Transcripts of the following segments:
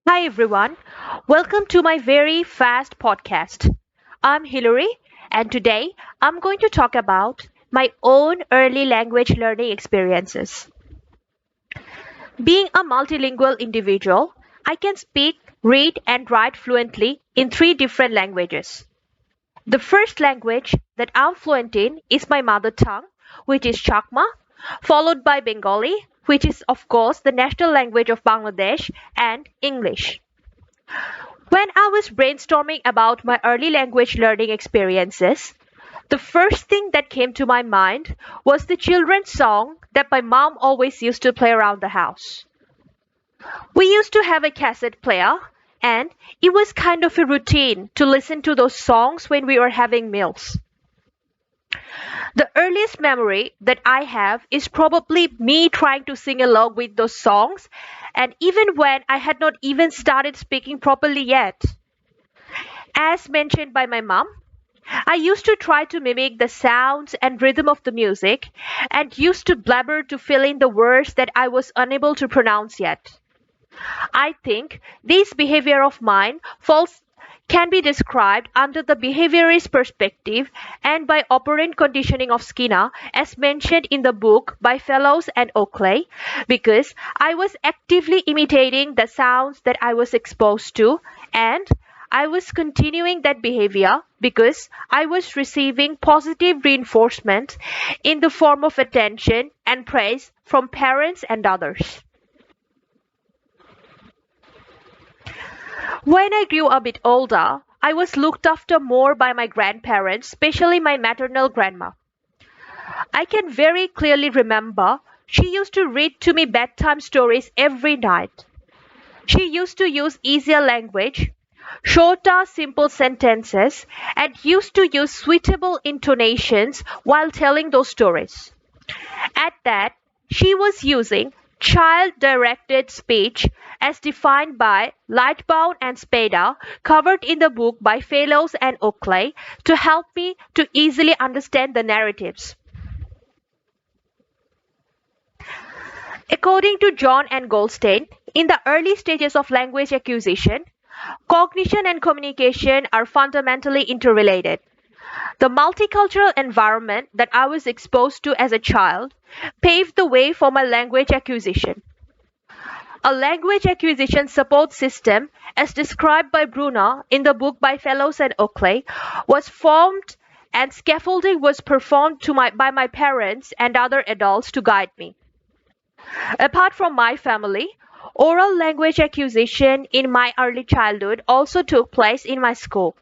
Hi everyone, welcome to my very fast podcast. I'm Hilary, and today I'm going to talk about my own early language learning experiences. Being a multilingual individual, I can speak, read, and write fluently in three different languages. The first language that I'm fluent in is my mother tongue, which is Chakma, followed by Bengali, which is, of course, the national language of Bangladesh, and English. When I was brainstorming about my early language learning experiences, the first thing that came to my mind was the children's song that my mom always used to play around the house. We used to have a cassette player, and it was kind of a routine to listen to those songs when we were having meals. The earliest memory that I have is probably me trying to sing along with those songs, and even when I had not even started speaking properly yet. As mentioned by my mom, I used to try to mimic the sounds and rhythm of the music and used to blabber to fill in the words that I was unable to pronounce yet. I think this behavior of mine can be described under the behaviorist perspective and by operant conditioning of Skinner, as mentioned in the book by Fellows and Oakley, because I was actively imitating the sounds that I was exposed to, and I was continuing that behavior because I was receiving positive reinforcement in the form of attention and praise from parents and others. When I grew a bit older, I was looked after more by my grandparents, especially my maternal grandma. I can very clearly remember she used to read to me bedtime stories every night. She used to use easier language, shorter, simple sentences, and used to use suitable intonations while telling those stories. At that, she was using child-directed speech as defined by Lightbound and Spada, covered in the book by Fellows and Oakley, to help me to easily understand the narratives. According to John and Goldstein, in the early stages of language acquisition, cognition and communication are fundamentally interrelated. The multicultural environment that I was exposed to as a child paved the way for my language acquisition. A language acquisition support system, as described by Brunner in the book by Fellows and Oakley, was formed and scaffolding was performed by my parents and other adults to guide me. Apart from my family, oral language acquisition in my early childhood also took place in my school.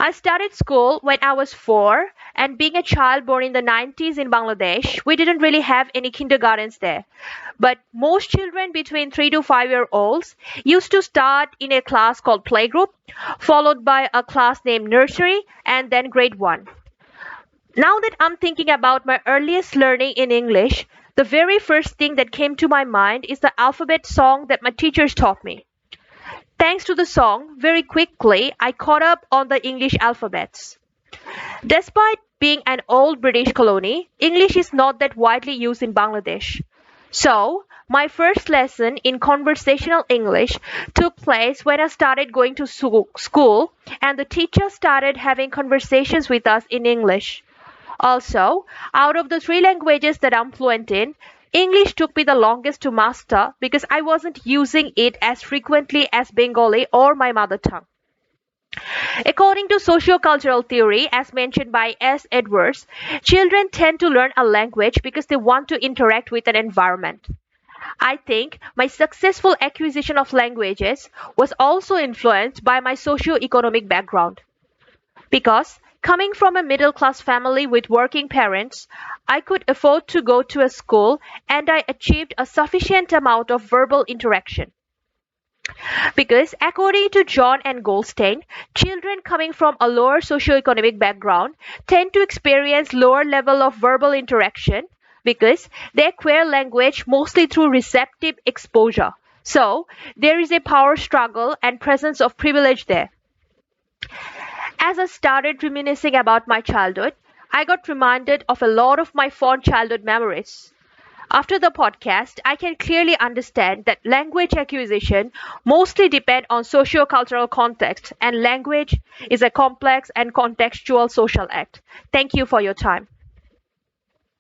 I started school when I was 4, and being a child born in the 90s in Bangladesh, we didn't really have any kindergartens there. But most children between 3 to 5-year-olds used to start in a class called playgroup, followed by a class named nursery, and then grade 1. Now that I'm thinking about my earliest learning in English, the very first thing that came to my mind is the alphabet song that my teachers taught me. Thanks to the song, very quickly I caught up on the English alphabets. Despite being an old British colony, English is not that widely used in Bangladesh. So, my first lesson in conversational English took place when I started going to school and the teacher started having conversations with us in English. Also, out of the three languages that I'm fluent in, English took me the longest to master because I wasn't using it as frequently as Bengali or my mother tongue. According to sociocultural theory, as mentioned by S. Edwards, children tend to learn a language because they want to interact with an environment. I think my successful acquisition of languages was also influenced by my socio-economic background. Because coming from a middle class family with working parents, I could afford to go to a school and I achieved a sufficient amount of verbal interaction. Because according to John and Goldstein, children coming from a lower socioeconomic background tend to experience lower level of verbal interaction because they acquire language mostly through receptive exposure. So there is a power struggle and presence of privilege there. As I started reminiscing about my childhood, I got reminded of a lot of my fond childhood memories. After the podcast, I can clearly understand that language acquisition mostly depend on socio-cultural context and language is a complex and contextual social act. Thank you for your time.